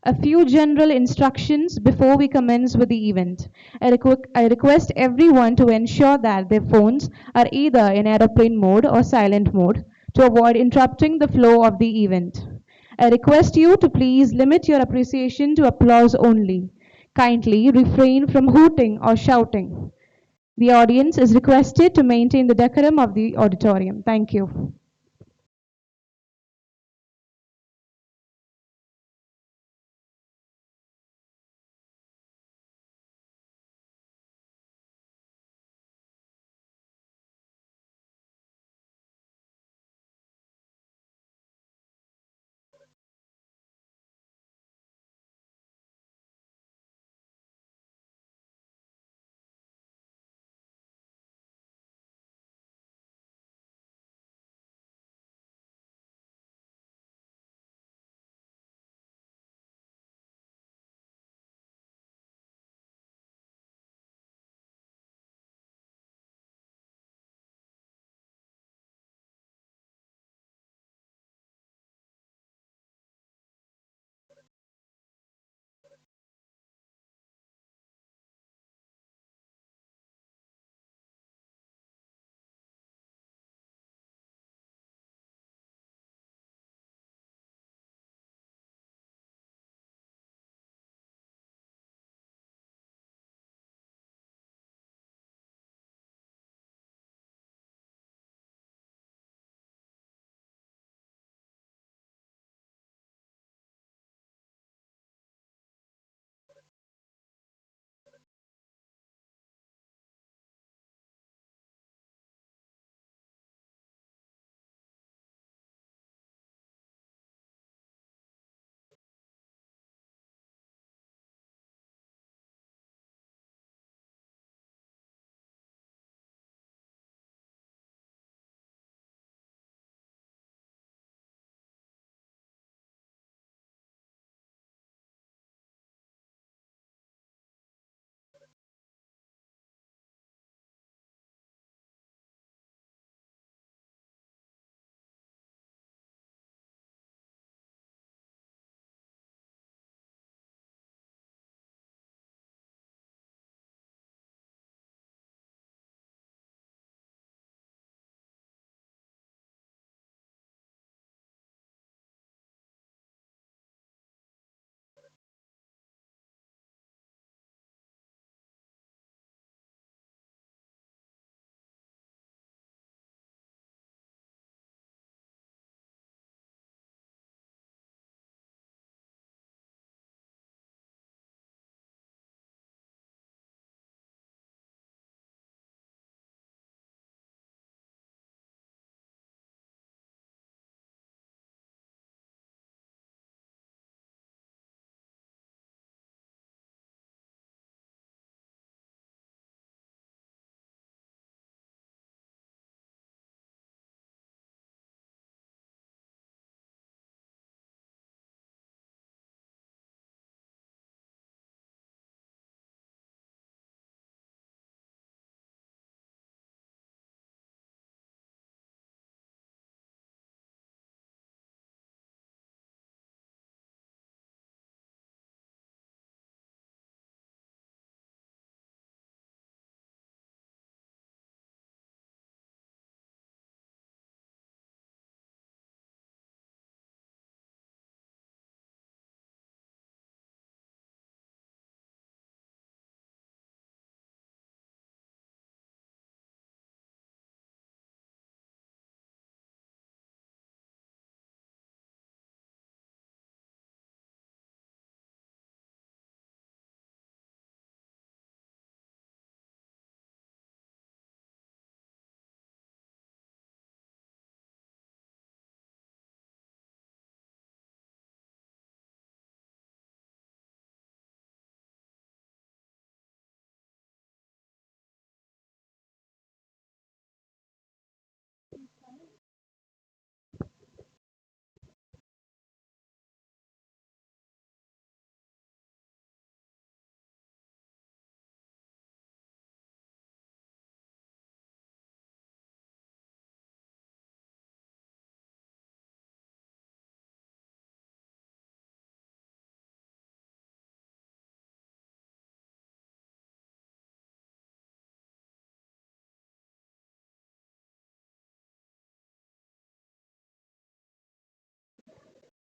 A few general instructions before we commence with the event. I request everyone to ensure that their phones are either in aeroplane mode or silent mode to avoid interrupting the flow of the event. I request you to please limit your appreciation to applause only. Kindly refrain from hooting or shouting. The audience is requested to maintain the decorum of the auditorium. Thank you.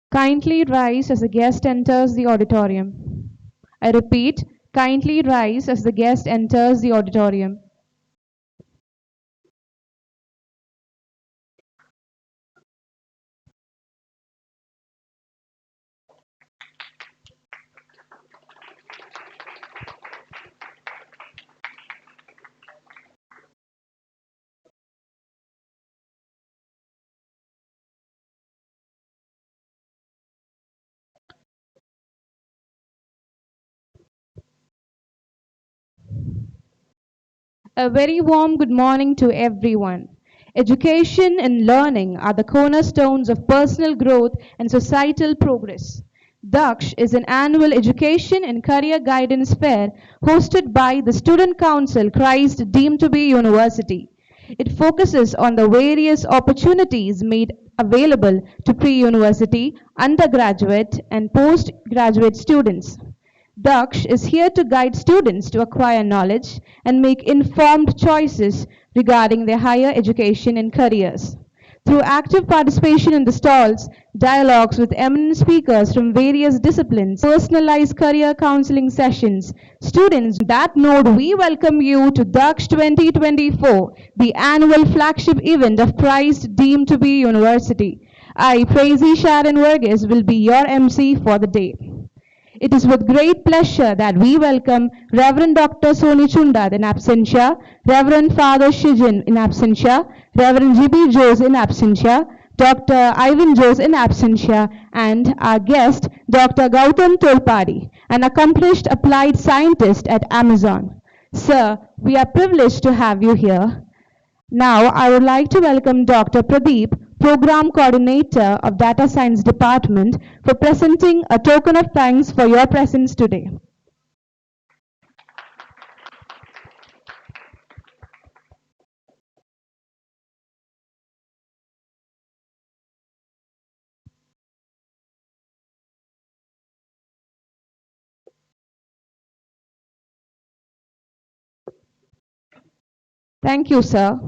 Kindly rise as the guest enters the auditorium. I repeat, kindly rise as the guest enters the auditorium. A very warm good morning to everyone. Education and learning are the cornerstones of personal growth and societal progress. Daksh is an annual education and career guidance fair hosted by the Student Council Christ deemed to be University. It focuses on the various opportunities made available to pre-university, undergraduate and postgraduate students. Daksh is here to guide students to acquire knowledge and make informed choices regarding their higher education and careers. Through active participation in the stalls, dialogues with eminent speakers from various disciplines, personalized career counseling sessions, students that note, we welcome you to Daksh 2024, the annual flagship event of Christ deemed to be University. I, Praisy Sharon Verghese, will be your MC for the day. It is with great pleasure that we welcome Reverend Dr. Soni Chundad in absentia, Reverend Father Shijin in absentia, Reverend GB Jose in absentia, Dr. Ivan Jose in absentia, and our guest, Dr. Goutham Tholpadi, an accomplished applied scientist at Amazon. Sir, we are privileged to have you here. Now, I would like to welcome Dr. Pradeep, Program Coordinator of Data Science Department, for presenting a token of thanks for your presence today. Thank you, sir.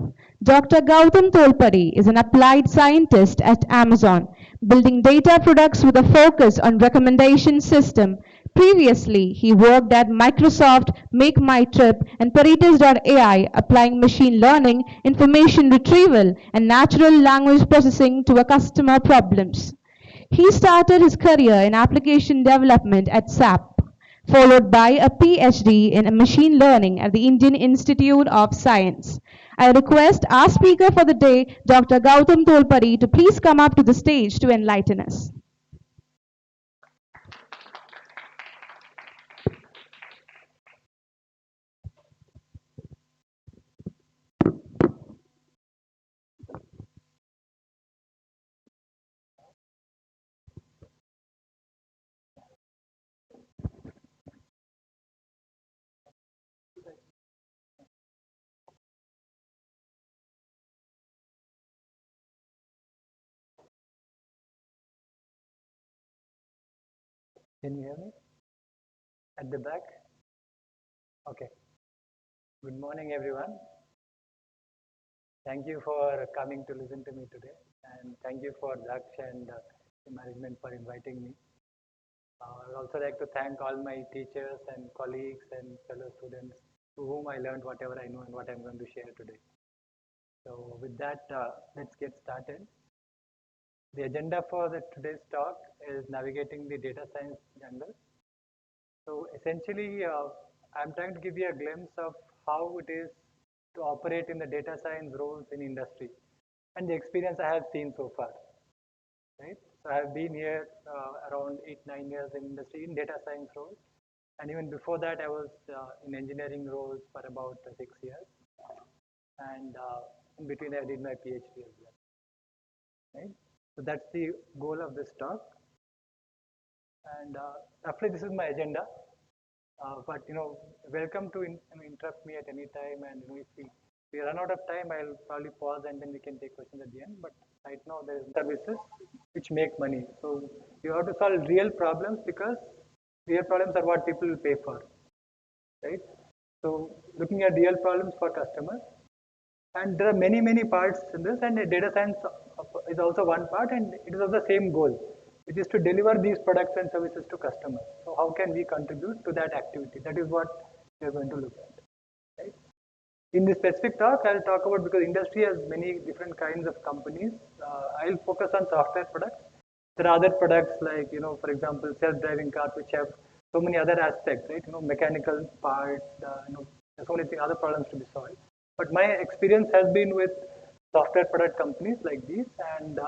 Dr. Goutham Tholpadi is an applied scientist at Amazon, building data products with a focus on recommendation system. Previously, he worked at Microsoft, MakeMyTrip, and Peritas.ai, applying machine learning, information retrieval, and natural language processing to a customer problems. He started his career in application development at SAP, followed by a PhD in machine learning at the Indian Institute of Science. I request our speaker for the day, Dr. Goutham Tholpadi, to please come up to the stage to enlighten us. Can you hear me at the back? Okay. Good morning, everyone. Thank you for coming to listen to me today. And thank you for Daksh and the management for inviting me. I would also like to thank all my teachers and colleagues and fellow students to whom I learned whatever I know and what I'm going to share today. So with that, let's get started. The agenda for today's talk is navigating the data science jungle. So essentially, I'm trying to give you a glimpse of how it is to operate in the data science roles in industry and the experience I have seen so far. Right? So I have been here around 8, 9 years in industry in data science roles, and even before that, I was in engineering roles for about 6 years, and in between, I did my PhD as well. Right? So that's the goal of this talk, and roughly this is my agenda. But welcome to interrupt me at any time, and if we run out of time, I'll probably pause and then we can take questions at the end. But right now, there is services which make money, so you have to solve real problems because real problems are what people will pay for, right? So looking at real problems for customers, and there are many parts in this, and data science is also one part, and it is of the same goal. which is to deliver these products and services to customers. So how can we contribute to that activity? That is what we are going to look at. Right? In this specific talk, I'll talk about, because industry has many different kinds of companies. I'll focus on software products. There are other products like, for example, self-driving cars, which have so many other aspects, right? Mechanical parts, there's so many other problems to be solved. But my experience has been with software product companies like these, and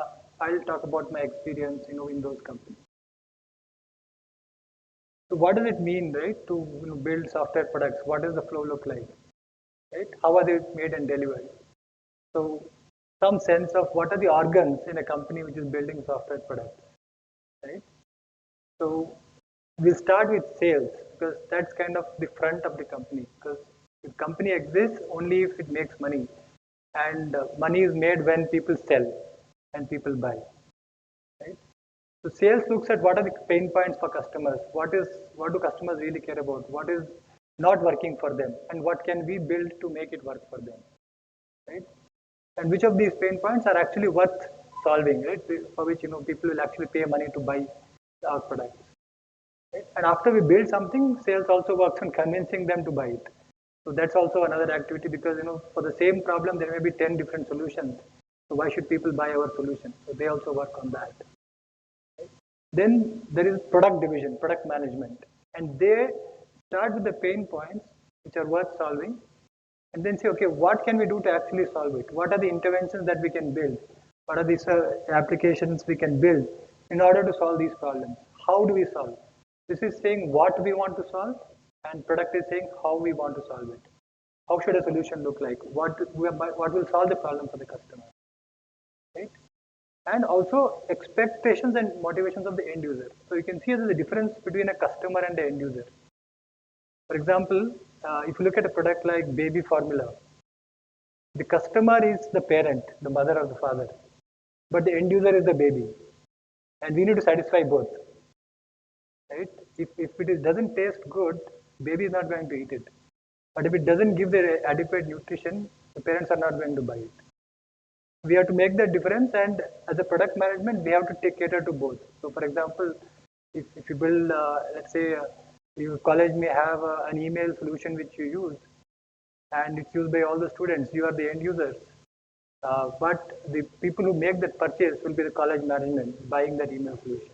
I'll talk about my experience, in those companies. So what does it mean, right, to build software products? What does the flow look like? Right? How are they made and delivered? So some sense of what are the organs in a company which is building software products, right? So we'll start with sales, because that's kind of the front of the company, because the company exists only if it makes money, and money is made when people sell and people buy, right? So sales looks at what are the pain points for customers, what do customers really care about, what is not working for them, and what can we build to make it work for them, right? And which of these pain points are actually worth solving, right? For which people will actually pay money to buy our products. Right? And after we build something, sales also works on convincing them to buy it. So that's also another activity, because for the same problem there may be 10 different solutions. So why should people buy our solution? So they also work on that. Then there is product division, product management, and they start with the pain points which are worth solving, and then say, okay, what can we do to actually solve it? What are the interventions that we can build? What are these applications we can build in order to solve these problems? How do we solve? This is saying what we want to solve, and product is saying how we want to solve it. How should a solution look like? What will solve the problem for the customer? Right? And also expectations and motivations of the end user. So you can see there's a difference between a customer and the end user. For example, if you look at a product like baby formula, the customer is the parent, the mother or the father, but the end user is the baby, and we need to satisfy both. Right? If doesn't taste good, baby is not going to eat it. But if it doesn't give the adequate nutrition, the parents are not going to buy it. We have to make that difference, and as a product management, we have to take cater to both. So, for example, if you build, let's say, your college may have an email solution which you use, and it's used by all the students. You are the end users, but the people who make that purchase will be the college management buying that email solution,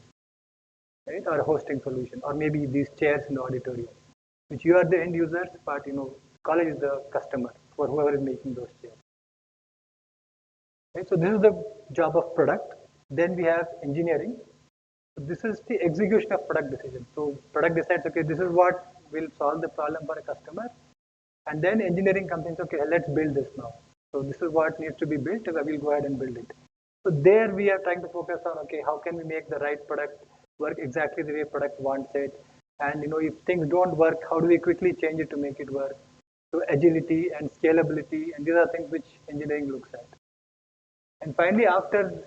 right, or a hosting solution, or maybe these chairs in the auditorium, which you are the end users, but college is the customer for whoever is making those chairs. Right? So this is the job of product. Then we have engineering. So this is the execution of product decision. So product decides, okay, this is what will solve the problem for a customer. And then engineering comes in, okay, let's build this now. So this is what needs to be built, so we'll go ahead and build it. So there we are trying to focus on, okay, how can we make the right product work exactly the way product wants it? And if things don't work, how do we quickly change it to make it work? So agility and scalability, and these are things which engineering looks at. And finally, after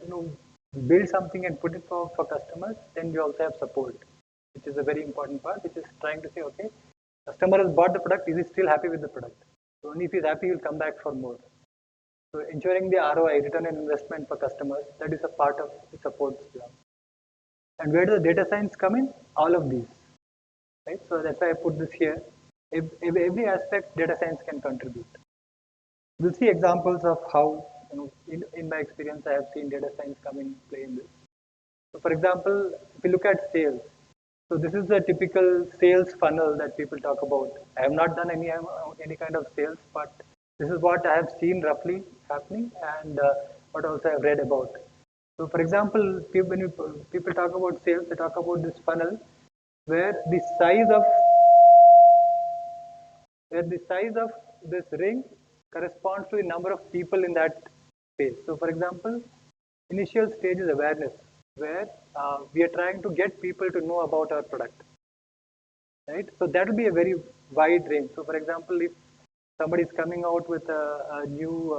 build something and put it for customers, then we also have support, which is a very important part, which is trying to say, okay, customer has bought the product, is he still happy with the product? So only if he's happy, he'll come back for more. So ensuring the ROI, return on investment for customers, that is a part of the support job. And where does data science come in? All of these, right? So that's why I put this here. Every aspect data science can contribute. We'll see examples of how, in my experience, I have seen data science come in play in this. So for example, if you look at sales, so this is the typical sales funnel that people talk about. I have not done any kind of sales, but this is what I have seen roughly happening, and what also I have read about. So for example, when people talk about sales, they talk about this funnel where the size of this ring corresponds to the number of people in that space. So for example, initial stage is awareness, where we are trying to get people to know about our product, right? So that will be a very wide range. So for example, if somebody is coming out with a new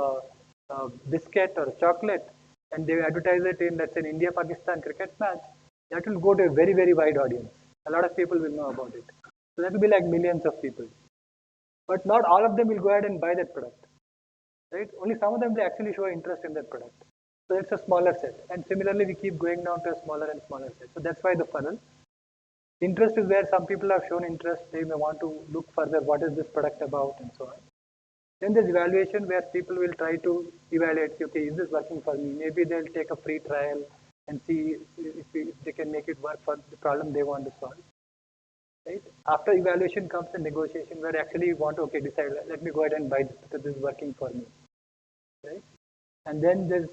biscuit or chocolate, and they advertise it in, let's say, an India-Pakistan cricket match, that will go to a very, very wide audience. A lot of people will know about it. So that will be like millions of people. But not all of them will go ahead and buy that product, right? Only some of them will actually show interest in that product. So it's a smaller set. And similarly, we keep going down to a smaller and smaller set. So that's why the funnel. Interest is where some people have shown interest. They may want to look further. What is this product about and so on. Then there's evaluation where people will try to evaluate, okay, is this working for me? Maybe they'll take a free trial and see if they can make it work for the problem they want to solve. Right? After evaluation comes the negotiation where actually you want to, okay, decide, let me go ahead and buy this because this is working for me. Right? And then there's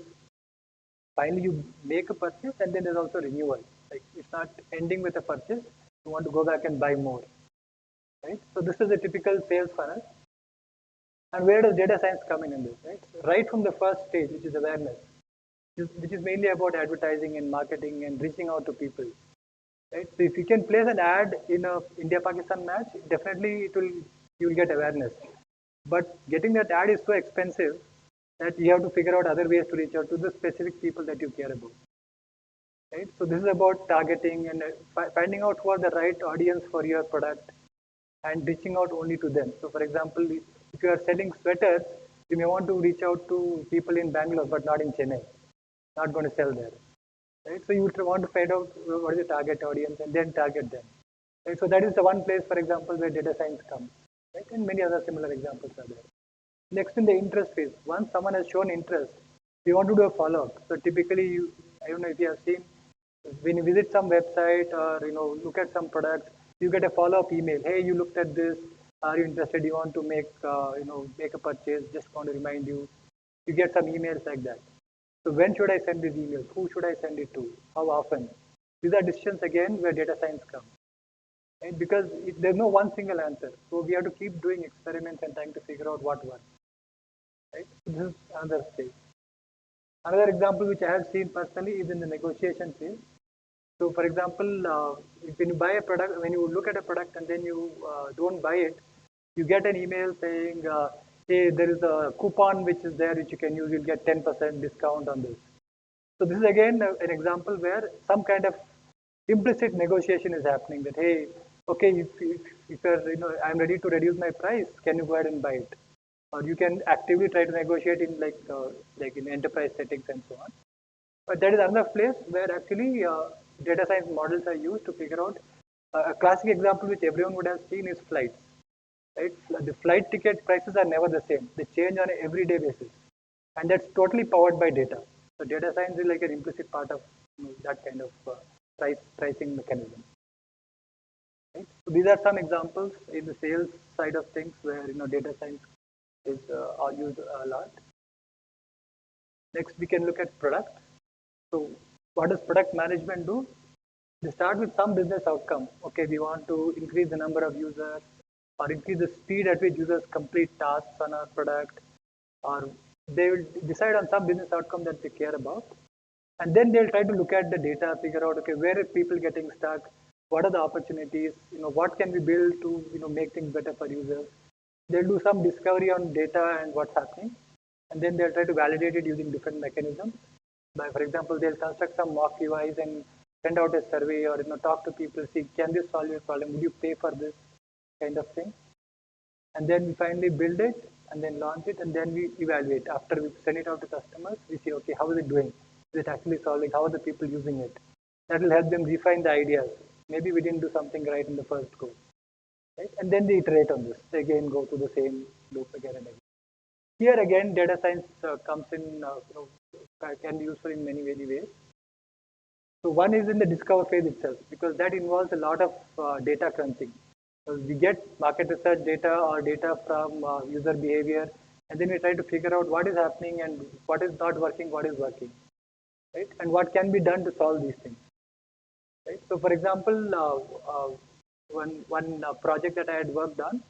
finally you make a purchase and then there's also renewal. Like it's not ending with a purchase. You want to go back and buy more. Right? So this is a typical sales funnel. And where does data science come in this? Right? So right from the first stage, which is awareness, which is mainly about advertising and marketing and reaching out to people. Right? So if you can place an ad in a India-Pakistan match, definitely you'll get awareness. But getting that ad is so expensive that you have to figure out other ways to reach out to the specific people that you care about. Right? So this is about targeting and finding out who are the right audience for your product and reaching out only to them. So for example, if you are selling sweaters, you may want to reach out to people in Bangalore but not in Chennai. Not going to sell there. Right? So you want to find out what is the target audience and then target them. Right? So that is the one place, for example, where data science comes. Right? And many other similar examples are there. Next, in the interest phase, once someone has shown interest, we want to do a follow-up. So typically, I don't know if you have seen, when you visit some website or look at some products, you get a follow-up email. Hey, you looked at this. Are you interested? You want to make make a purchase? Just want to remind you. You get some emails like that. So when should I send these emails? Who should I send it to? How often? These are decisions again where data science comes. Right? Because there's no one single answer. So we have to keep doing experiments and trying to figure out what works. Right? So this is another stage. Another example which I have seen personally is in the negotiation phase. So for example, when you buy a product, when you look at a product and then you don't buy it, you get an email saying, hey, there is a coupon which is there which you can use, you'll get 10% discount on this. So this is again an example where some kind of implicit negotiation is happening that, hey, okay, if you're, I'm ready to reduce my price, can you go ahead and buy it? Or you can actively try to negotiate in like in enterprise settings and so on. But that is another place where actually data science models are used to figure out. A classic example which everyone would have seen is flights. Right? The flight ticket prices are never the same. They change on an everyday basis. And that's totally powered by data. So data science is like an implicit part of that kind of pricing mechanism. Right? So these are some examples in the sales side of things where data science is used a lot. Next, we can look at product. So what does product management do? They start with some business outcome. Okay, we want to increase the number of users or increase the speed at which users complete tasks on our product, or they will decide on some business outcome that they care about. And then they'll try to look at the data, figure out, okay, where are people getting stuck? What are the opportunities? What can we build to, make things better for users? They'll do some discovery on data and what's happening. And then they'll try to validate it using different mechanisms. For example, they'll construct some mock UIs and send out a survey or talk to people, see, can this solve your problem? Would you pay for this kind of thing? And then we finally build it and then launch it and then we evaluate. After we send it out to customers, we see, okay, how is it doing? Is it actually solving? How are the people using it? That will help them refine the ideas. Maybe we didn't do something right in the first go. Right? And then they iterate on this. They again go through the same loop again and again. Here again, data science comes in, can be useful in many ways. So one is in the discover phase itself, because that involves a lot of data crunching. So we get market research data or data from user behavior, and then we try to figure out what is happening and what is not working, what is working, right? And what can be done to solve these things, right? So for example, one project that I had worked on,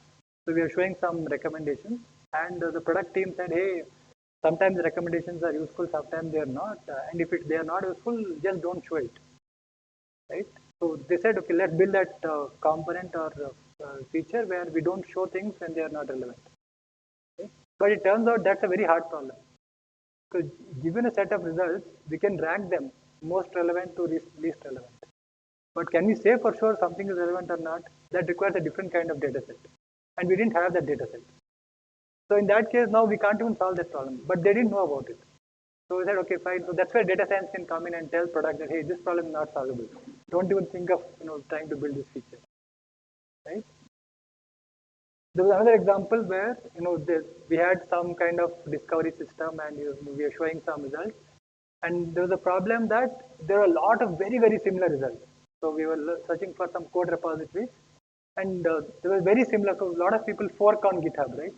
so we are showing some recommendations, and the product team said, hey, sometimes the recommendations are useful, sometimes they are not, and if they are not useful, just don't show it, right? So they said, okay, let's build that component or feature where we don't show things when they are not relevant. Okay? But it turns out that's a very hard problem. Because given a set of results, we can rank them most relevant to least relevant. But can we say for sure something is relevant or not? That requires a different kind of data set. And we didn't have that data set. So in that case, now we can't even solve that problem. But they didn't know about it. So we said, okay, fine. So that's where data science can come in and tell product that, hey, this problem is not solvable. Don't even think of trying to build this feature, right? There was another example where we had some kind of discovery system and we are showing some results, and there was a problem that there are a lot of very similar results. So we were searching for some code repositories, and they were very similar. So a lot of people fork on GitHub, right?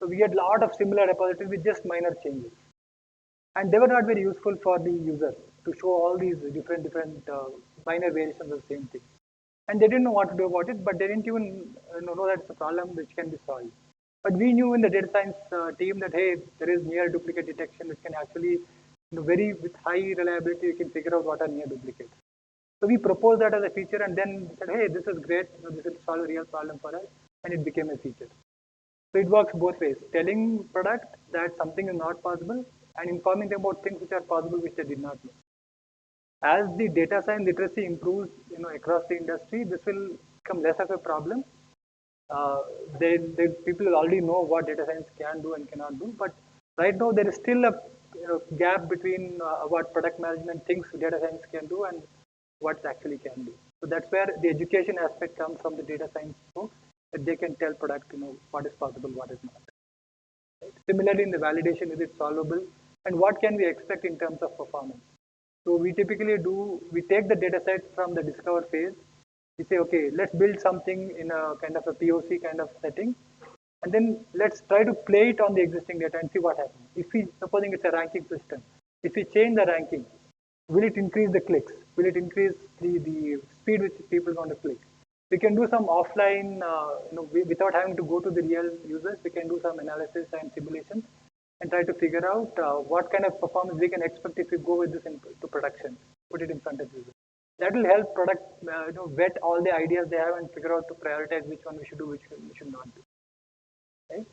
So we had a lot of similar repositories with just minor changes, and they were not very useful for the user to show all these different minor variations of the same thing. And they didn't know what to do about it, but they didn't even know that it's a problem which can be solved. But we knew in the data science team that, hey, there is near duplicate detection which can actually, very with high reliability, you can figure out what are near duplicates. So we proposed that as a feature, and then said, hey, this is great, this will solve a real problem for us, and it became a feature. So it works both ways, telling product that something is not possible and informing them about things which are possible which they did not know. As the data science literacy improves, across the industry, this will become less of a problem. Uh, people will already know what data science can do and cannot do, but right now there is still a gap between what product management thinks data science can do and what it actually can do. So that's where the education aspect comes from the data science folks, that they can tell product, what is possible, what is not. Right? Similarly, in the validation, is it solvable, and what can we expect in terms of performance? So we typically we take the data set from the discover phase. We say, okay, let's build something in a kind of a POC kind of setting, and then let's try to play it on the existing data and see what happens. If we, supposing it's a ranking system, if we change the ranking, will it increase the clicks? Will it increase the speed which people want to click? We can do some offline, without having to go to the real users. We can do some analysis and simulations and try to figure out what kind of performance we can expect if we go with this into production, put it in front of users. That will help product, vet all the ideas they have and figure out to prioritize which one we should do, which one we should not do. Right?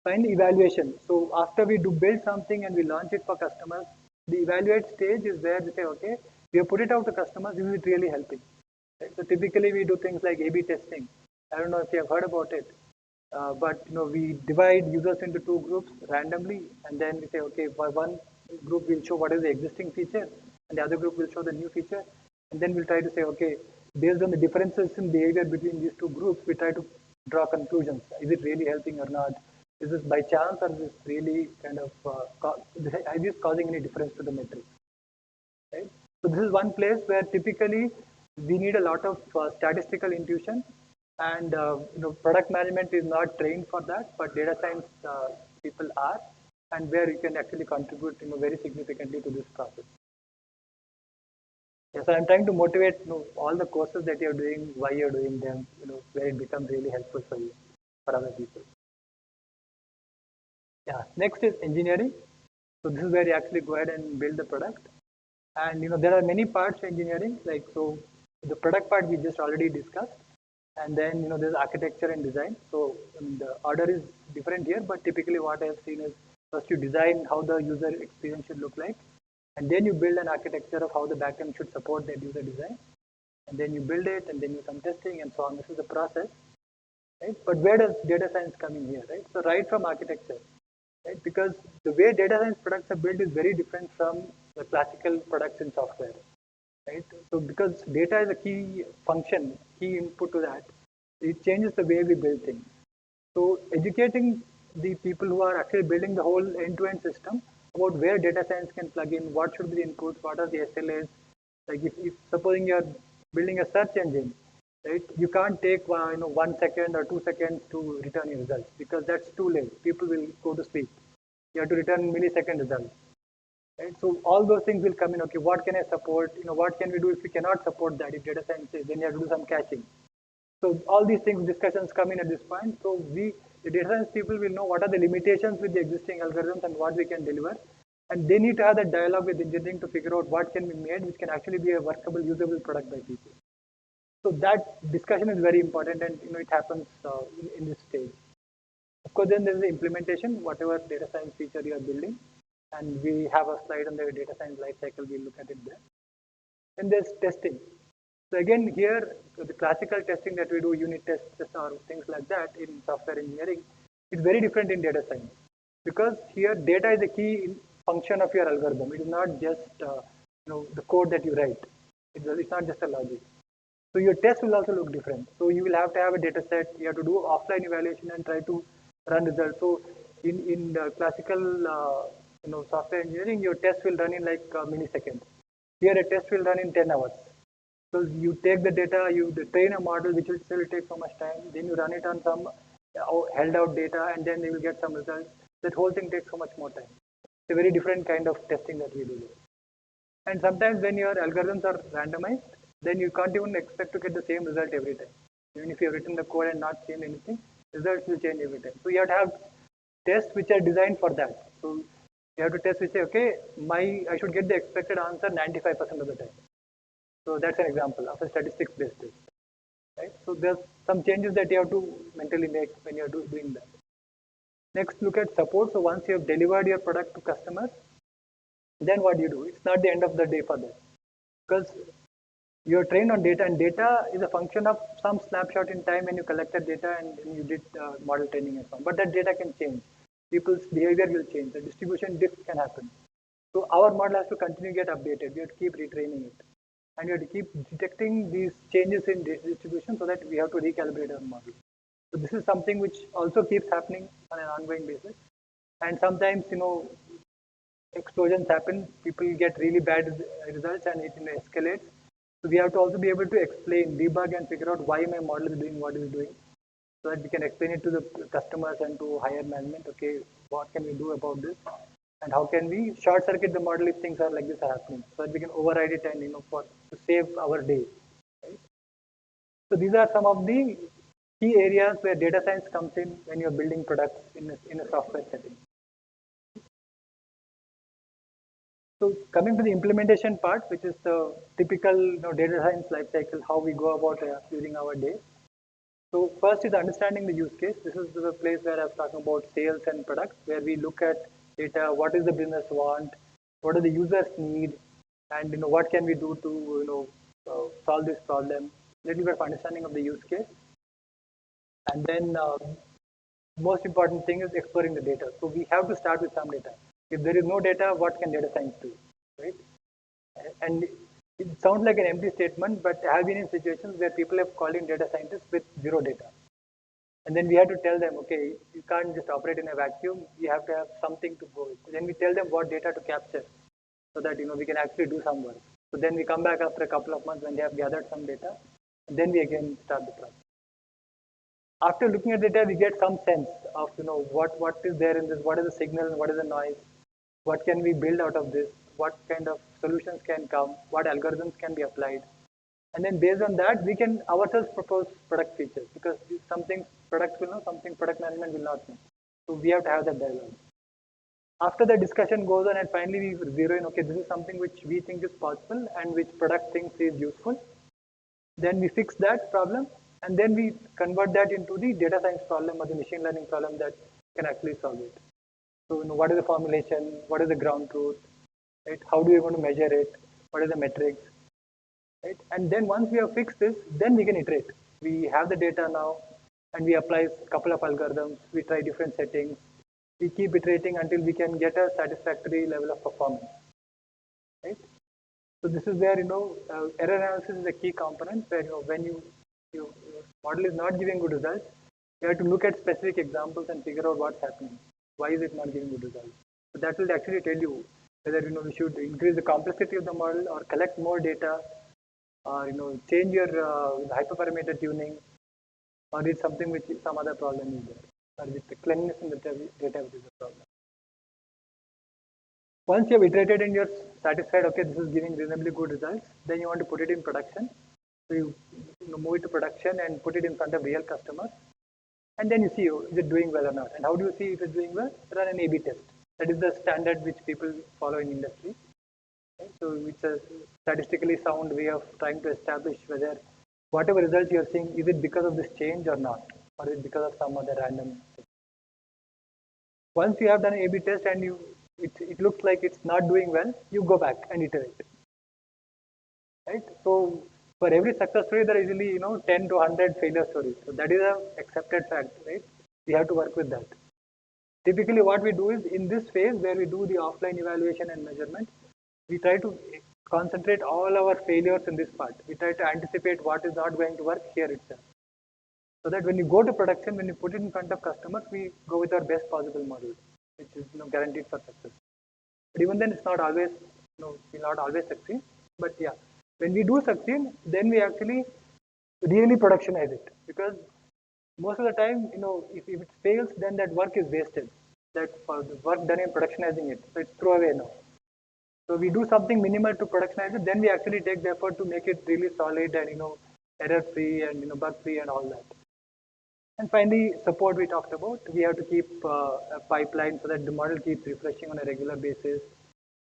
Finally, evaluation. So after we do build something and we launch it for customers, the evaluate stage is where we say, okay, we have put it out to customers. Is it really helping? Right? So typically we do things like A/B testing. I don't know if you have heard about it, but we divide users into two groups randomly, and then we say, okay, for one group we'll show what is the existing feature, and the other group will show the new feature, and then we'll try to say, okay, based on the differences in behavior between these two groups, we try to draw conclusions. Is it really helping or not? Is this by chance, or is this really kind of is this causing any difference to the metric? Right? So this is one place where typically we need a lot of statistical intuition, and product management is not trained for that, but data science people are, and where you can actually contribute very significantly to this process. Yeah, so I'm trying to motivate all the courses that you're doing, why you're doing them, where it becomes really helpful for you, for other people. Yeah, next is engineering. So this is where you actually go ahead and build the product. And there are many parts to engineering, like so the product part we just already discussed, and then there's architecture and design. So the order is different here, but typically what I've seen is first you design how the user experience should look like, and then you build an architecture of how the backend should support that user design, and then you build it, and then you some testing and so on. This is the process, right? But where does data science come in here, right? So right from architecture, right? Because the way data science products are built is very different from the classical products in software, right? So because data is a key function, key input to that, it changes the way we build things. So educating the people who are actually building the whole end-to-end system about where data science can plug in, what should be the inputs, what are the SLAs. Like if supposing you're building a search engine, right? You can't take 1 second or 2 seconds to return your results because that's too late. People will go to sleep. You have to return millisecond results. Right? So all those things will come in. Okay, what can I support? What can we do if we cannot support that? If data science says, then you have to do some caching. So all these things, discussions come in at this point. So the data science people will know what are the limitations with the existing algorithms and what we can deliver. And they need to have that dialogue with engineering to figure out what can be made, which can actually be a workable, usable product by people. So that discussion is very important, and it happens in this stage. Of course, then there is the implementation, whatever data science feature you are building, and we have a slide on the data science lifecycle. We'll look at it there. Then there's testing. So again, here the classical testing that we do, unit tests or things like that in software engineering, it's very different in data science because here data is the key function of your algorithm. It is not just the code that you write. It's not just a logic. So your test will also look different. So you will have to have a data set. You have to do offline evaluation and try to run results. So in the classical software engineering, your test will run in like milliseconds. Here a test will run in 10 hours. So you take the data, you train a model which will still take so much time. Then you run it on some held out data, and then you will get some results. That whole thing takes so much more time. It's a very different kind of testing that we do. And sometimes when your algorithms are randomized, then you can't even expect to get the same result every time. Even if you have written the code and not changed anything, results will change every time. So you have to have tests which are designed for that. So you have to test which say, okay, I should get the expected answer 95% of the time. So that's an example of a statistics based test. Right? So there's some changes that you have to mentally make when you're doing that. Next, look at support. So once you have delivered your product to customers, then what do you do? It's not the end of the day for them, because you're trained on data, and data is a function of some snapshot in time when you collected data and you did model training and so on. But that data can change. People's behavior will change. The distribution drift can happen. So our model has to continue to get updated. We have to keep retraining it, and we have to keep detecting these changes in distribution so that we have to recalibrate our model. So this is something which also keeps happening on an ongoing basis. And sometimes, explosions happen, people get really bad results, and it escalates. So we have to also be able to explain, debug, and figure out why my model is doing what it is doing, so that we can explain it to the customers and to higher management. Okay, what can we do about this, and how can we short circuit the model if things are like this are happening, so that we can override it and to save our day. Right? So these are some of the key areas where data science comes in when you're building products in a software setting. So coming to the implementation part, which is the typical data science life cycle, how we go about using our day. So first is understanding the use case. This is the place where I was talking about sales and products, where we look at data, what does the business want, what do the users need, and what can we do to solve this problem. Little bit of understanding of the use case, and then most important thing is exploring the data. So we have to start with some data. If there is no data, what can data science do, right? And it sounds like an empty statement, but I have been in situations where people have called in data scientists with zero data. And then we have to tell them, okay, you can't just operate in a vacuum. You have to have something to go with. Then we tell them what data to capture so that we can actually do some work. So then we come back after a couple of months when they have gathered some data, and then we again start the process. After looking at data, we get some sense of what is there in this, what is the signal and what is the noise, what can we build out of this, what kind of solutions can come, what algorithms can be applied, and then based on that we can ourselves propose product features, because something products will know, something product management will not know. So we have to have that dialogue. After the discussion goes on, and finally we zero in, okay, this is something which we think is possible and which product thinks is useful. Then we fix that problem, and then we convert that into the data science problem or the machine learning problem that can actually solve it. So, what is the formulation? What is the ground truth? Right? How do we want to measure it? What are the metrics? Right? And then once we have fixed this, then we can iterate. We have the data now, and we apply a couple of algorithms. We try different settings. We keep iterating until we can get a satisfactory level of performance. Right? So this is where error analysis is a key component, where when your model is not giving good results, you have to look at specific examples and figure out what's happening. Why is it not giving good results? So that will actually tell you whether we should increase the complexity of the model, or collect more data, or change your hyperparameter tuning, or it's something which some other problem is there, or with the cleanliness in the data which is the problem. Once you have iterated and you're satisfied, okay, this is giving reasonably good results, then you want to put it in production. So you move it to production and put it in front of real customers. And then you see, is it doing well or not? And how do you see if it's doing well? Run an A/B test. That is the standard which people follow in industry. Okay? So it's a statistically sound way of trying to establish whether whatever results you're seeing, is it because of this change or not? Or is it because of some other random thing? Once you have done an A/B test and it looks like it's not doing well, you go back and iterate. Right? So for every success story, there are usually 10 to 100 failure stories. So that is a accepted fact, right? We have to work with that. Typically, what we do is in this phase where we do the offline evaluation and measurement, we try to concentrate all our failures in this part. We try to anticipate what is not going to work here itself. So that when you go to production, when you put it in front of customers, we go with our best possible model, which is guaranteed for success. But even then, it's not always, we'll not always succeed. But yeah, when we do succeed, then we actually really productionize it, because most of the time, if it fails, then that work is wasted. That for the work done in productionizing it, so it's throwaway now. So we do something minimal to productionize it, then we actually take the effort to make it really solid and error free and bug free and all that. And finally, support we talked about. We have to keep a pipeline so that the model keeps refreshing on a regular basis,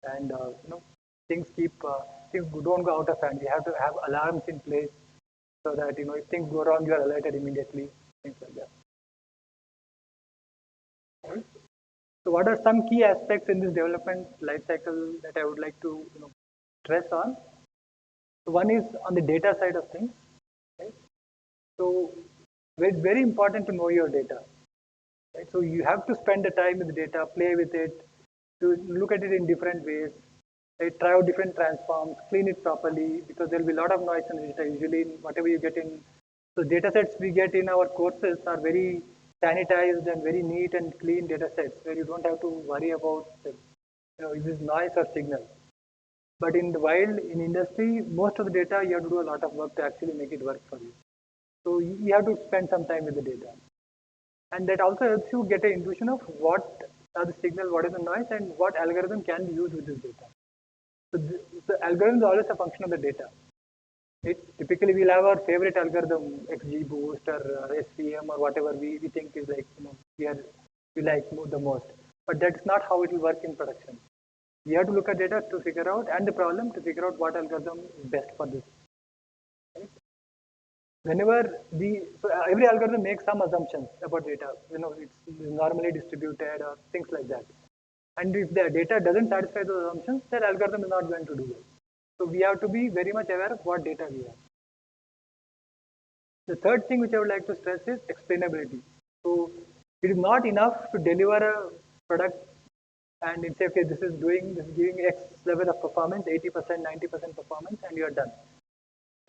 and things keep things don't go out of hand. We have to have alarms in place so that if things go wrong, you are alerted immediately. Things like that. Right? So, what are some key aspects in this development life cycle that I would like to stress on? So one is on the data side of things. Right? So it's very important to know your data. Right? So you have to spend the time with the data, play with it, to look at it in different ways, right? Try out different transforms, clean it properly, because there will be a lot of noise in the data. Usually, whatever you get in, so data sets we get in our courses are very sanitized and very neat and clean data sets where you don't have to worry about, is this noise or signal. But in the wild, in industry, most of the data you have to do a lot of work to actually make it work for you. So you have to spend some time with the data. And that also helps you get an intuition of what are the signal, what is the noise, and what algorithm can be used with this data. So the algorithm is always a function of the data. Typically, we'll have our favorite algorithm, XGBoost or SVM or whatever we think is like, we like the most. But that's not how it will work in production. We have to look at data to figure out, and the problem to figure out what algorithm is best for this. Right? Whenever so every algorithm makes some assumptions about data, it's normally distributed or things like that. And if the data doesn't satisfy those assumptions, that algorithm is not going to do well. So we have to be very much aware of what data we have. The third thing which I would like to stress is explainability. So it is not enough to deliver a product and say, okay, this is giving X level of performance, 80%, 90% performance, and you are done.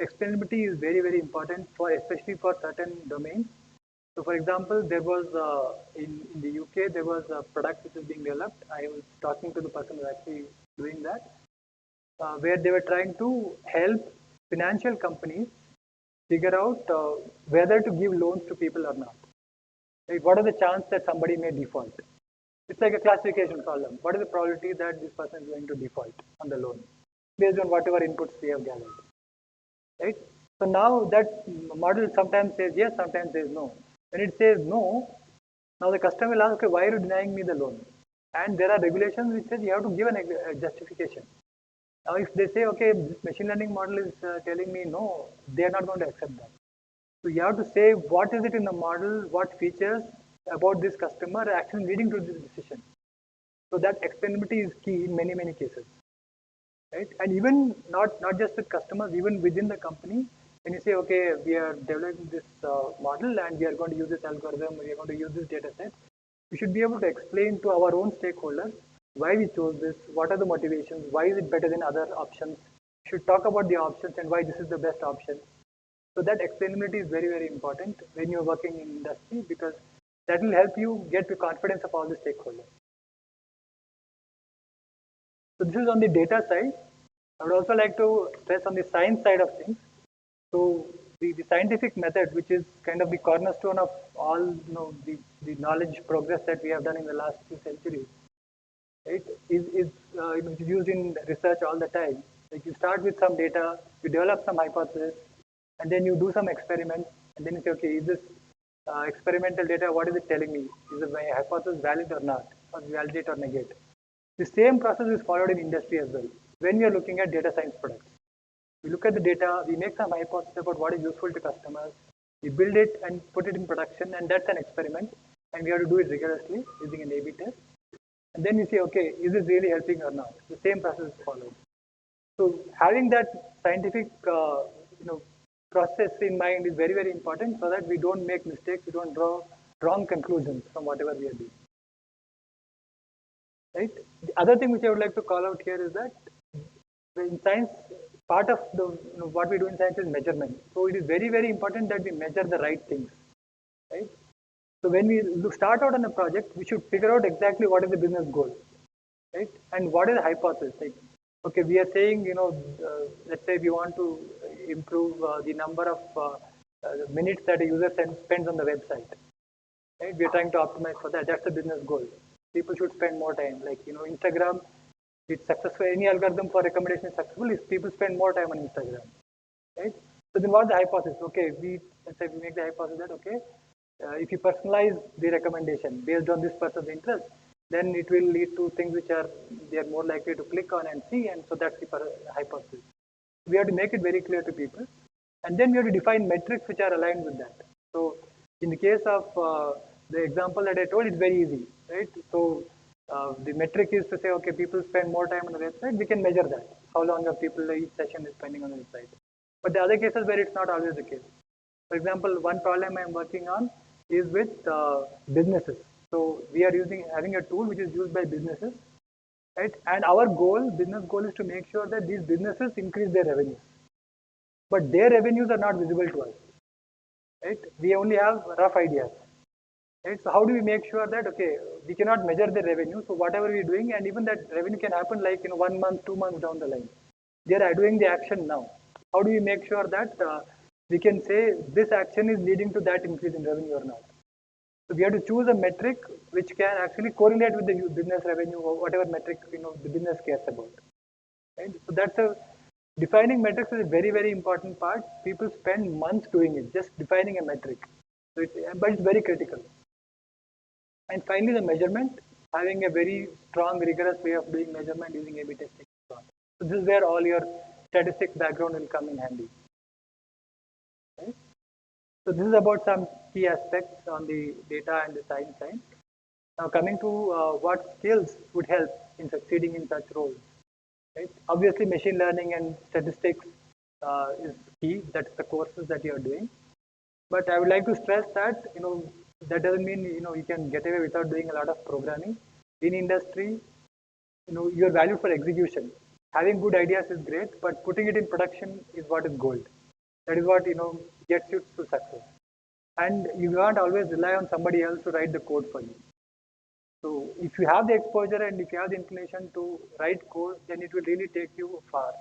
Explainability is very, very important especially for certain domains. So, for example, there was in the UK there was a product which is being developed. I was talking to the person who was actually doing that, where they were trying to help financial companies figure out whether to give loans to people or not. Like, what are the chance that somebody may default? It's like a classification problem. What is the probability that this person is going to default on the loan based on whatever inputs we have gathered? Right? So now that model sometimes says yes, sometimes says no. When it says no, now the customer will ask, okay, why are you denying me the loan? And there are regulations which says you have to give a justification. Now, if they say, okay, this machine learning model is telling me no, they are not going to accept that. So you have to say what is it in the model, what features about this customer are actually leading to this decision. So that explainability is key in many, many cases. Right? And even not just with customers, even within the company, when you say, okay, we are developing this model and we are going to use this algorithm, we are going to use this data set, we should be able to explain to our own stakeholders why we chose this, what are the motivations, why is it better than other options. We should talk about the options and why this is the best option. So that explainability is very, very important when you're working in industry, because that will help you get the confidence of all the stakeholders. So this is on the data side. I would also like to stress on the science side of things. So the scientific method, which is kind of the cornerstone of all the knowledge progress that we have done in the last few centuries, right, is used in research all the time. Like you start with some data, you develop some hypothesis, and then you do some experiments, and then you say, okay, is this experimental data, what is it telling me? Is my hypothesis valid or not, or validate or negate? The same process is followed in industry as well. When we are looking at data science products, we look at the data, we make some hypothesis about what is useful to customers, we build it and put it in production, and that's an experiment, and we have to do it rigorously using an A/B test. And then we say, okay, is this really helping or not? The same process is followed. So having that scientific, process in mind is very, very important so that we don't make mistakes, we don't draw wrong conclusions from whatever we are doing. right? The other thing which I would like to call out here is that in science, part of the what we do in science is measurement. So it is very very important that we measure the right things, right? So when we start out on a project, we should figure out exactly what is the business goal, right? And what is the hypothesis? Like, okay, we are saying, let's say we want to improve the number of minutes that a user spends on the website, right? We are trying to optimize for that. That's the business goal. People should spend more time. Like, Instagram, it's successful. Any algorithm for recommendation is successful if people spend more time on Instagram, right? So then what's the hypothesis? Okay, let's say we make the hypothesis that, okay, if you personalize the recommendation based on this person's interest, then it will lead to things which are they are more likely to click on and see, and so that's the hypothesis. We have to make it very clear to people, and then we have to define metrics which are aligned with that. So in the case of the example that I told, it's very easy, right? So the metric is to say, okay, people spend more time on the website. We can measure that. How long are people each session is spending on the website? But the other cases where it's not always the case. For example, one problem I'm working on is with businesses. So we are having a tool which is used by businesses, right? And our business goal is to make sure that these businesses increase their revenues, but their revenues are not visible to us, right? We only have rough ideas, right? So how do we make sure that, okay, we cannot measure the revenue, so whatever we're doing, and even that revenue can happen like 1 month, 2 months down the line. They are doing the action now. How do we make sure that we can say this action is leading to that increase in revenue or not? So we have to choose a metric which can actually correlate with the business revenue or whatever metric the business cares about. Right? So that's a defining metrics is a very very important part. People spend months doing it, just defining a metric. So but it's very critical. And finally, the measurement, having a very strong, rigorous way of doing measurement using A/B testing. So this is where all your statistics background will come in handy. Right? So this is about some key aspects on the data and the science side. Now coming to what skills would help in succeeding in such roles. Right? Obviously, machine learning and statistics is key. That's the courses that you are doing. But I would like to stress that that doesn't mean you can get away without doing a lot of programming. In industry, you're valued for execution. Having good ideas is great, but putting it in production is what is gold. That is what gets you to success. And you can't always rely on somebody else to write the code for you. So if you have the exposure and if you have the inclination to write code, then it will really take you far.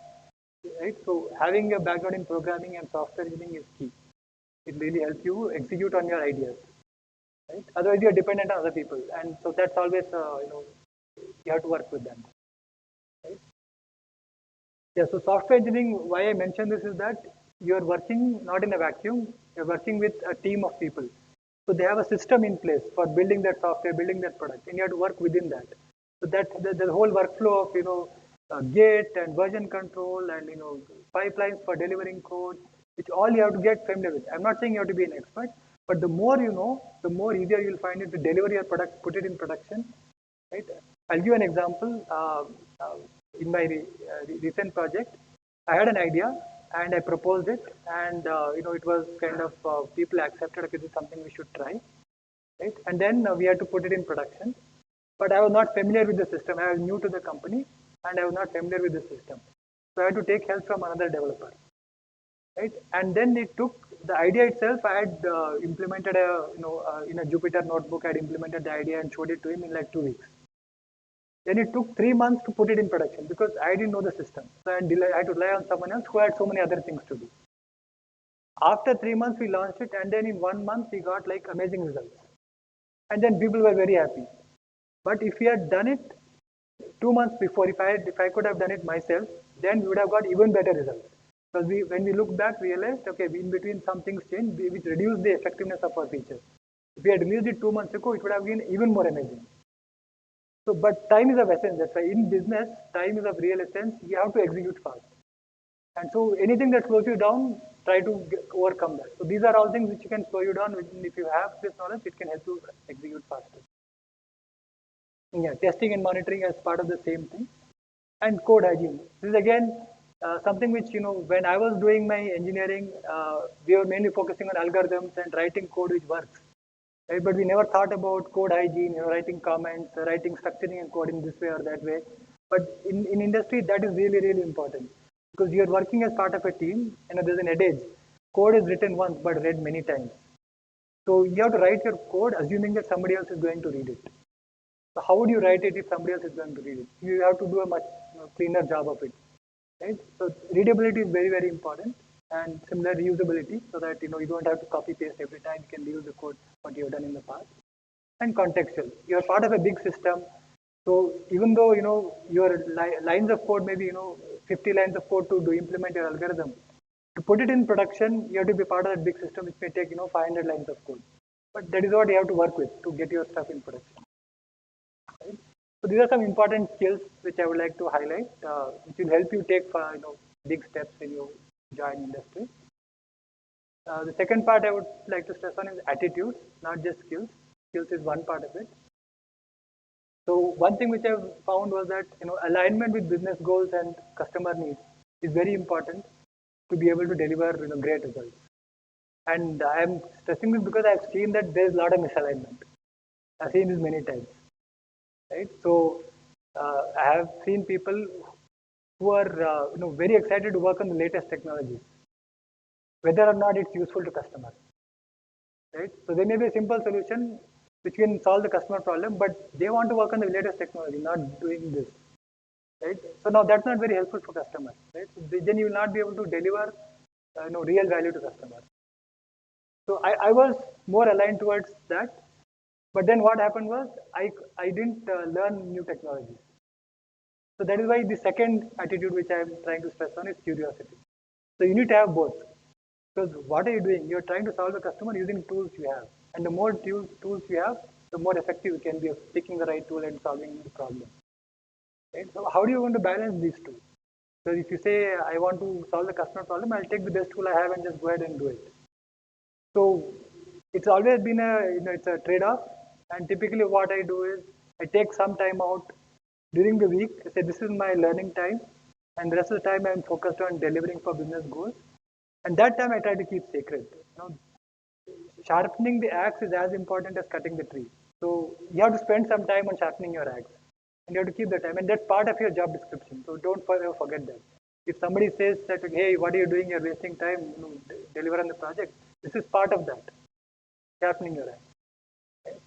Right? So having a background in programming and software engineering is key. It really helps you execute on your ideas. Right? Otherwise, you are dependent on other people, and so that's always you have to work with them. Right? Yeah. So software engineering, why I mentioned this is that you are working not in a vacuum. You're working with a team of people. So they have a system in place for building that software, building that product, and you have to work within that. So that the whole workflow of Git and version control and pipelines for delivering code, which all you have to get familiar with. I'm not saying you have to be an expert, but the more you know, the more easier you'll find it to deliver your product, put it in production. Right? I'll give you an example. In my recent project, I had an idea and I proposed it, and it was kind of people accepted. Okay, this is something we should try, right? And then we had to put it in production. But I was not familiar with the system. I was new to the company, and I was not familiar with the system. So I had to take help from another developer, right? And then it took the idea itself. I had implemented in a Jupyter notebook. I had implemented the idea and showed it to him in like 2 weeks. Then it took 3 months to put it in production because I didn't know the system. So I had to rely on someone else who had so many other things to do. After 3 months, we launched it, and then in 1 month, we got like amazing results. And then people were very happy. But if we had done it 2 months before, if I could have done it myself, then we would have got even better results. Because when we look back, realized okay, in between some things changed, which reduced the effectiveness of our features. If we had released it 2 months ago, it would have been even more amazing. So, but time is of essence. That's why in business, time is of real essence. You have to execute fast. And so anything that slows you down, try to overcome that. So these are all things which can slow you down. If you have this knowledge, it can help you execute faster. Yeah, testing and monitoring as part of the same thing. And code hygiene. This is again something which, when I was doing my engineering, we were mainly focusing on algorithms and writing code which works. right? But we never thought about code hygiene, writing comments, writing, structuring and code in this way or that way. But in industry, that is really, really important because you're working as part of a team. There's an adage: code is written once but read many times. So you have to write your code assuming that somebody else is going to read it. So how would you write it if somebody else is going to read it? You have to do a much cleaner job of it, right? So readability is very, very important, and similar reusability, so that you don't have to copy paste every time. You can reuse the code what you have done in the past. And contextual. You are part of a big system, so even though your lines of code, maybe 50 lines of code to implement your algorithm, to put it in production, you have to be part of that big system, which may take 500 lines of code. But that is what you have to work with to get your stuff in production. Right? So these are some important skills which I would like to highlight, which will help you take big steps when you join industry. The second part I would like to stress on is attitude, not just skills. Skills is one part of it. So one thing which I've found was that alignment with business goals and customer needs is very important to be able to deliver great results. And I am stressing this because I've seen that there's a lot of misalignment. I've seen this many times, right? So I have seen people who are very excited to work on the latest technologies, whether or not it's useful to customers, right? So there may be a simple solution which can solve the customer problem, but they want to work on the latest technology, not doing this, right? So now that's not very helpful for customers, right? So then you will not be able to deliver real value to customers. So I was more aligned towards that, but then what happened was I didn't learn new technologies. So that is why the second attitude which I am trying to stress on is curiosity. So you need to have both. Because what are you doing? You're trying to solve the customer using tools you have. And the more tools you have, the more effective you can be of picking the right tool and solving the problem. Right? So how do you want to balance these two? So if you say, I want to solve the customer problem, I'll take the best tool I have and just go ahead and do it. So it's always been it's a trade-off. And typically what I do is I take some time out during the week. I say, this is my learning time. And the rest of the time I'm focused on delivering for business goals. And that time I try to keep sacred. Sharpening the axe is as important as cutting the tree. So you have to spend some time on sharpening your axe, and you have to keep the time, and that's part of your job description. So don't forget that. If somebody says that, hey, what are you doing? You're wasting time. Deliver on the project. This is part of that, sharpening your axe. Okay?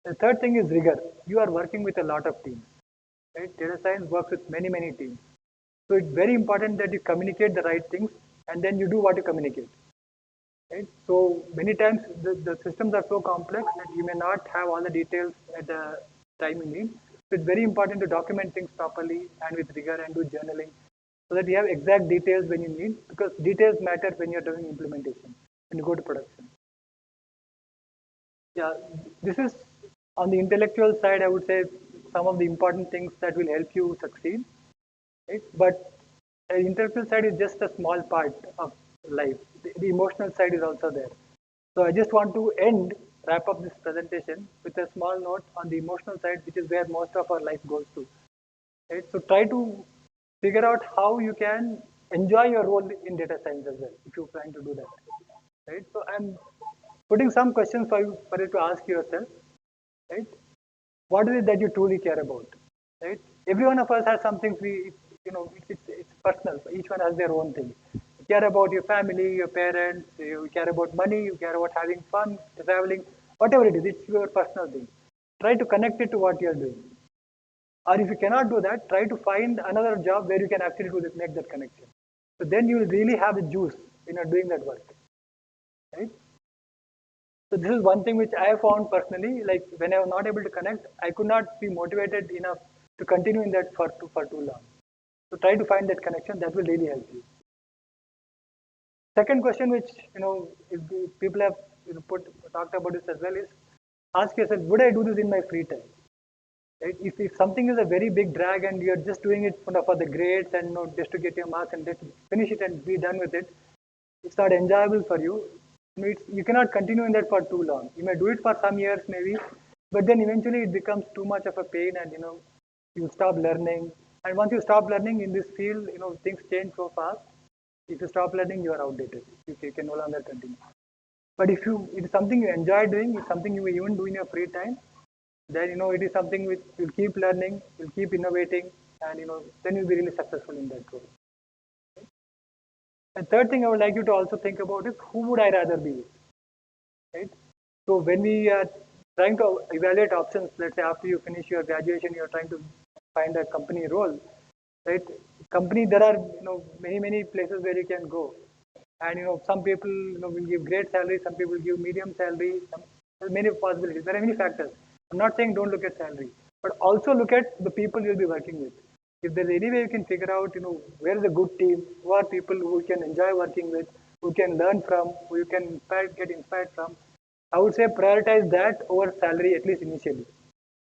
The third thing is rigor. You are working with a lot of teams. Right? Data science works with many teams. So it's very important that you communicate the right things, and then you do what you communicate. Right? So many times the systems are so complex that you may not have all the details at the time you need. So it's very important to document things properly and with rigor and do journaling so that you have exact details when you need, because details matter when you're doing implementation, when you go to production. Yeah, this is on the intellectual side, I would say some of the important things that will help you succeed. Right? But the intellectual side is just a small part of life. The emotional side is also there. So I just want to wrap up this presentation with a small note on the emotional side, which is where most of our life goes to. Right? So try to figure out how you can enjoy your role in data science as well, if you're trying to do that. Right? So I'm putting some questions for you to ask yourself. Right? What is it that you truly care about? Right? Every one of us has some things it's personal. Each one has their own thing. You care about your family, your parents, you care about money, you care about having fun, traveling, whatever it is, it's your personal thing. Try to connect it to what you're doing. Or if you cannot do that, try to find another job where you can actually do this, make that connection. So then you will really have the juice in doing that work. Right? So this is one thing which I found personally, like when I was not able to connect, I could not be motivated enough to continue in that for too long. So try to find that connection, that will really help you. Second question, which if people have talked about this as well, is ask yourself, would I do this in my free time? Right? If something is a very big drag and you're just doing it for the grades and just to get your marks and just finish it and be done with it, it's not enjoyable for you. You cannot continue in that for too long. You may do it for some years maybe, but then eventually it becomes too much of a pain, and you stop learning. And once you stop learning in this field, things change so fast. If you stop learning, you are outdated. You can no longer continue. But if it is something you enjoy doing, it's something you even do in your free time, then it is something which you'll keep learning, you'll keep innovating, and then you'll be really successful in that role. And third thing I would like you to also think about is who would I rather be with, right? So when we are trying to evaluate options, let's say after you finish your graduation, you're trying to find a company role, right? Company, there are many places where you can go, and some people will give great salary, some people give medium salary, there are many possibilities. There are many factors. I'm not saying don't look at salary, but also look at the people you'll be working with. If there's any way you can figure out, where is a good team, who are people who you can enjoy working with, who can learn from, who you can get inspired from, I would say prioritize that over salary, at least initially,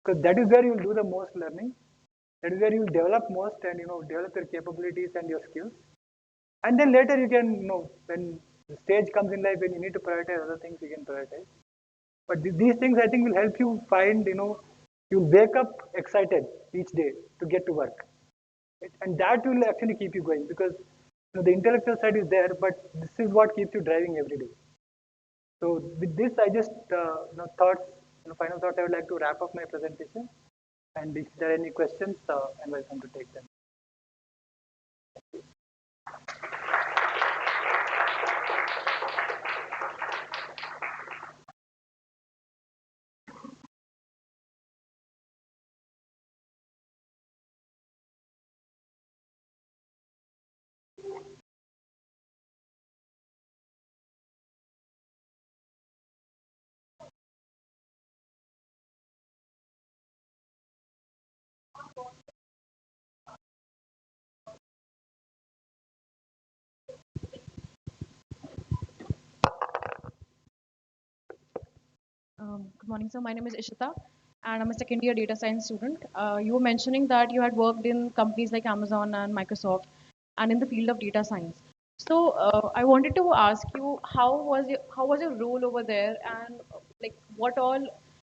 because that is where you'll do the most learning. That is where you'll develop most and develop your capabilities and your skills. And then later you can, when the stage comes in life when you need to prioritize other things, you can prioritize. But these things I think will help you find, you'll wake up excited each day to get to work. Right? And that will actually keep you going because the intellectual side is there, but this is what keeps you driving every day. So with this, I just thoughts, final thoughts. I would like to wrap up my presentation. And if there are any questions, I'm welcome to take them. Good morning, sir. My name is Ishita, and I'm a second year data science student. You were mentioning that you had worked in companies like Amazon and Microsoft, and in the field of data science. So I wanted to ask you, how was your role over there, and like what all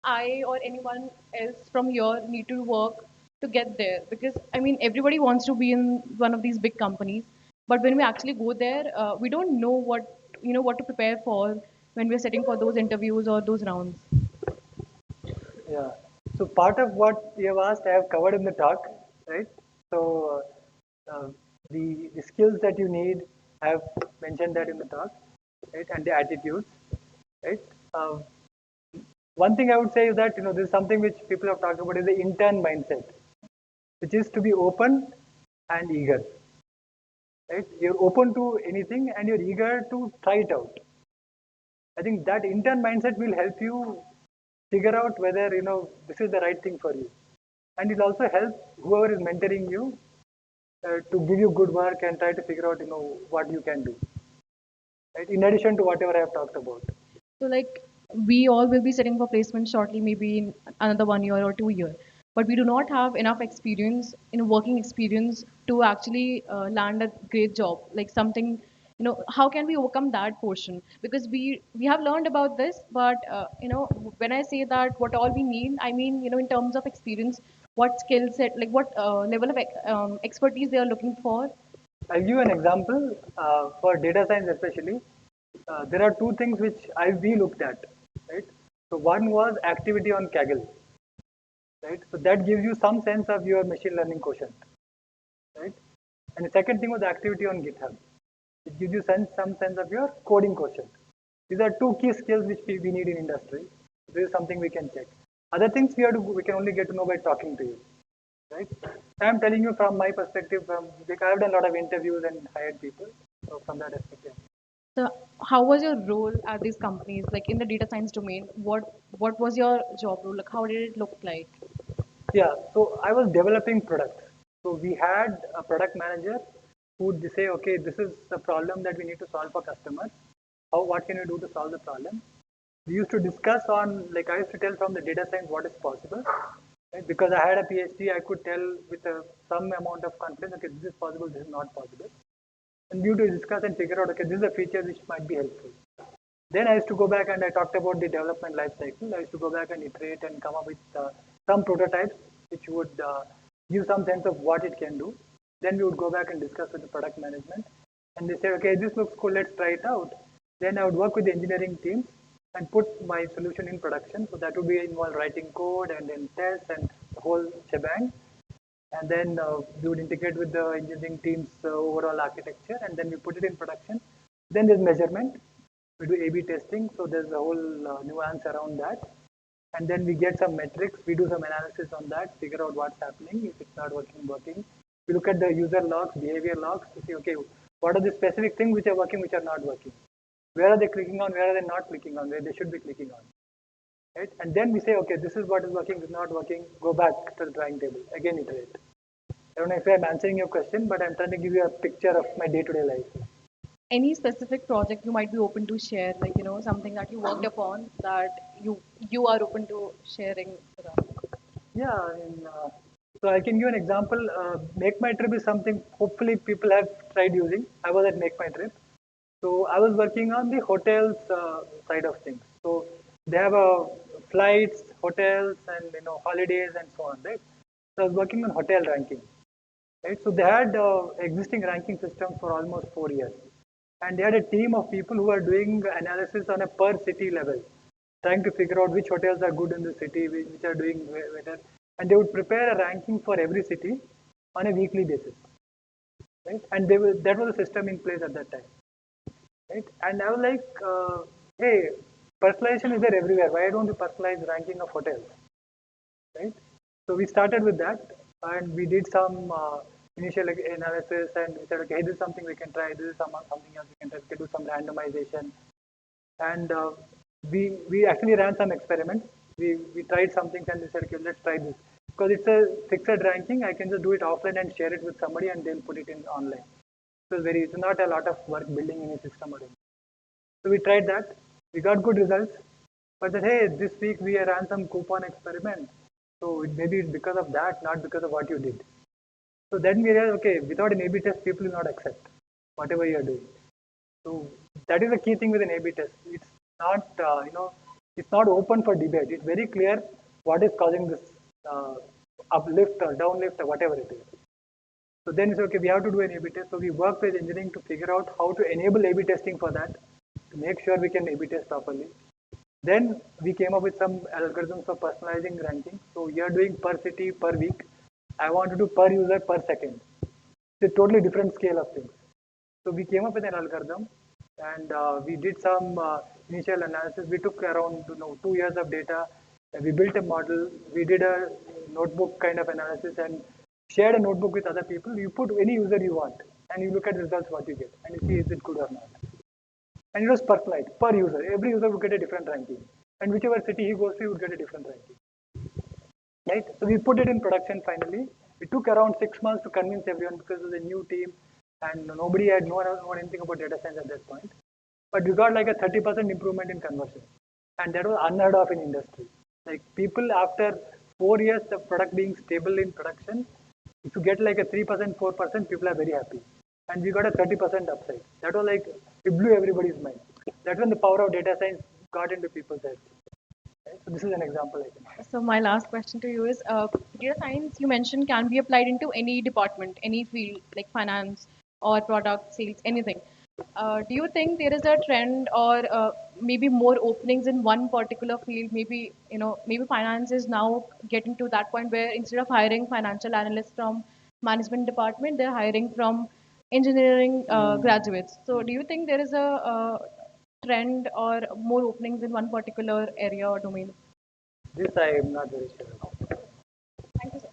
I or anyone else from here need to work to get there? Because I mean, everybody wants to be in one of these big companies, but when we actually go there, we don't know what to prepare for when we're sitting for those interviews or those rounds. Yeah. So part of what you have asked, I have covered in the talk, right? So the skills that you need, I have mentioned that in the talk, right? And the attitudes, right? Uh, One thing I would say is that this is something which people have talked about is the intern mindset, which is to be open and eager, right? You're open to anything and you're eager to try it out. I think that intern mindset will help you figure out whether this is the right thing for you, and it also help whoever is mentoring you to give you good work and try to figure out what you can do, right? In addition to whatever I have talked about. So like we all will be sitting for placement shortly, maybe in another 1 year or 2 year, but we do not have enough experience in working experience to actually land a great job, like something. How can we overcome that portion? Because we have learned about this, but when I say that what all we need, I mean in terms of experience, what skill set, like what level of expertise they are looking for. I'll give you an example for data science especially. There are two things which we looked at, right? So one was activity on Kaggle, right? So that gives you some sense of your machine learning quotient, right? And the second thing was activity on GitHub. It gives you some sense of your coding quotient. These are two key skills which we need in industry. This is something we can check. Other things we can only get to know by talking to you, right? I'm telling you from my perspective, like I've done a lot of interviews and hired people, so from that aspect, yeah. So how was your role at these companies, like in the data science domain? What was your job role? Like how did it look like? Yeah, so I was developing products. So we had a product manager who would say, okay, this is the problem that we need to solve for customers. What can we do to solve the problem? We used to discuss on, like I used to tell from the data science what is possible. Right? Because I had a PhD, I could tell with some amount of confidence, okay, this is possible, this is not possible. And we used to discuss and figure out, okay, this is a feature which might be helpful. Then I used to go back and I talked about the development life cycle. I used to go back and iterate and come up with some prototypes which would give some sense of what it can do. Then we would go back and discuss with the product management. And they said, okay, this looks cool, let's try it out. Then I would work with the engineering teams and put my solution in production. So that would be involve writing code and then tests and the whole shebang. And then we would integrate with the engineering team's overall architecture, and then we put it in production. Then there's measurement. We do A/B testing, so there's a whole nuance around that. And then we get some metrics. We do some analysis on that, figure out what's happening. If it's not working. We look at the user logs, behavior logs to see, okay, what are the specific things which are working, which are not working? Where are they clicking on? Where are they not clicking on? Where they should be clicking on? Right? And then we say, okay, this is what is working, this is not working. Go back to the drawing table. Again, iterate. I don't know if I'm answering your question, but I'm trying to give you a picture of my day-to-day life. Any specific project you might be open to share, like something that you worked upon that you are open to sharing with us? Yeah, so I can give an example. Make My Trip is something hopefully people have tried using. I was at Make My Trip. So I was working on the hotels side of things. So they have flights, hotels, and holidays and so on, right? So I was working on hotel ranking, right? So they had existing ranking system for almost 4 years, and they had a team of people who are doing analysis on a per city level, trying to figure out which hotels are good in the city, which are doing better, and they would prepare a ranking for every city on a weekly basis, right? And that was a system in place at that time, right? And I was like, hey, personalization is there everywhere. Why don't you personalize ranking of hotels, right? So we started with that, and we did some initial analysis, and we said, okay, hey, this is something we can try. This is something else we can try. We can do some randomization, and we actually ran some experiments. We tried something, and we said, okay, let's try this because it's a fixed ranking. I can just do it offline and share it with somebody, and they'll put it in online. So it's not a lot of work building any system or anything. So we tried that. We got good results. But then, hey, this week we ran some coupon experiment. So maybe it's because of that, not because of what you did. So then we realized, okay, without an A/B test, people will not accept whatever you are doing. So that is the key thing with an A/B test. It's not, it's not open for debate. It's very clear what is causing this uplift or downlift or whatever it is. So then it's okay, we have to do an A/B test. So we work with engineering to figure out how to enable A/B testing for that, to make sure we can A/B test properly. Then we came up with some algorithms for personalizing ranking. So you're doing per city per week. I want to do per user per second. It's a totally different scale of things. So we came up with an algorithm, and we did some initial analysis. We took around 2 years of data. And we built a model. We did a notebook kind of analysis and shared a notebook with other people. You put any user you want, and you look at results what you get, and you see is it good or not. And it was personalized per user. Every user would get a different ranking, and whichever city he goes to, he would get a different ranking. Right? So we put it in production finally. It took around 6 months to convince everyone because it was a new team, and nobody had known anything about data science at that point. But we got like a 30% improvement in conversion, and that was unheard of in industry. Like people after 4 years of product being stable in production, if you get like a 3%, 4%, people are very happy. And we got a 30% upside. That was like, it blew everybody's mind. That's when the power of data science got into people's heads. Right? So this is an example I think. So my last question to you is, data science you mentioned can be applied into any department, any field like finance or product sales, anything. Do you think there is a trend or maybe more openings in one particular field? Maybe maybe finance is now getting to that point where instead of hiring financial analysts from management department, they're hiring from engineering graduates. So do you think there is a trend or more openings in one particular area or domain? This I am not very sure about. Thank you, sir.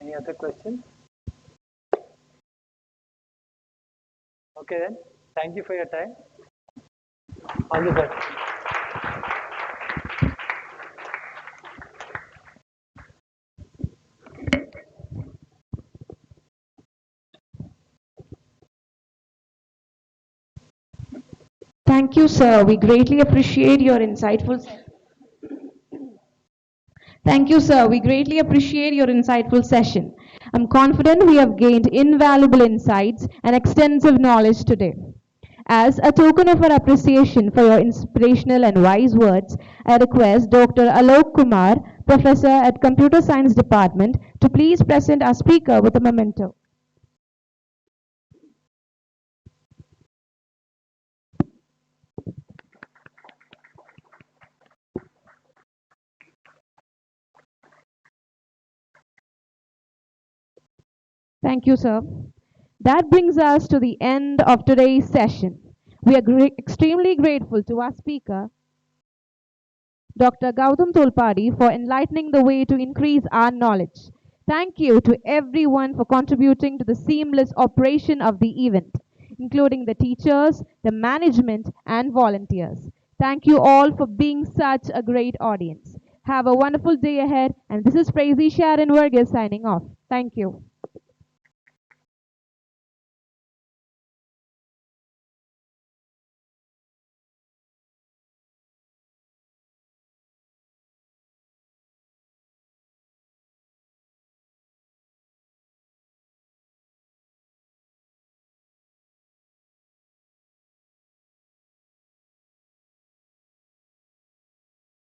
Any other questions? Okay then. Thank you for your time. All the best. Thank you, sir. We greatly appreciate your insightful. Thank you, sir. We greatly appreciate your insightful session. I'm confident we have gained invaluable insights and extensive knowledge today. As a token of our appreciation for your inspirational and wise words, I request Dr. Alok Kumar, Professor at Computer Science Department, to please present our speaker with a memento. Thank you, sir. That brings us to the end of today's session. We are extremely grateful to our speaker, Dr. Goutham Tholpadi, for enlightening the way to increase our knowledge. Thank you to everyone for contributing to the seamless operation of the event, including the teachers, the management, and volunteers. Thank you all for being such a great audience. Have a wonderful day ahead, and this is Crazy Sharon Verghese signing off. Thank you.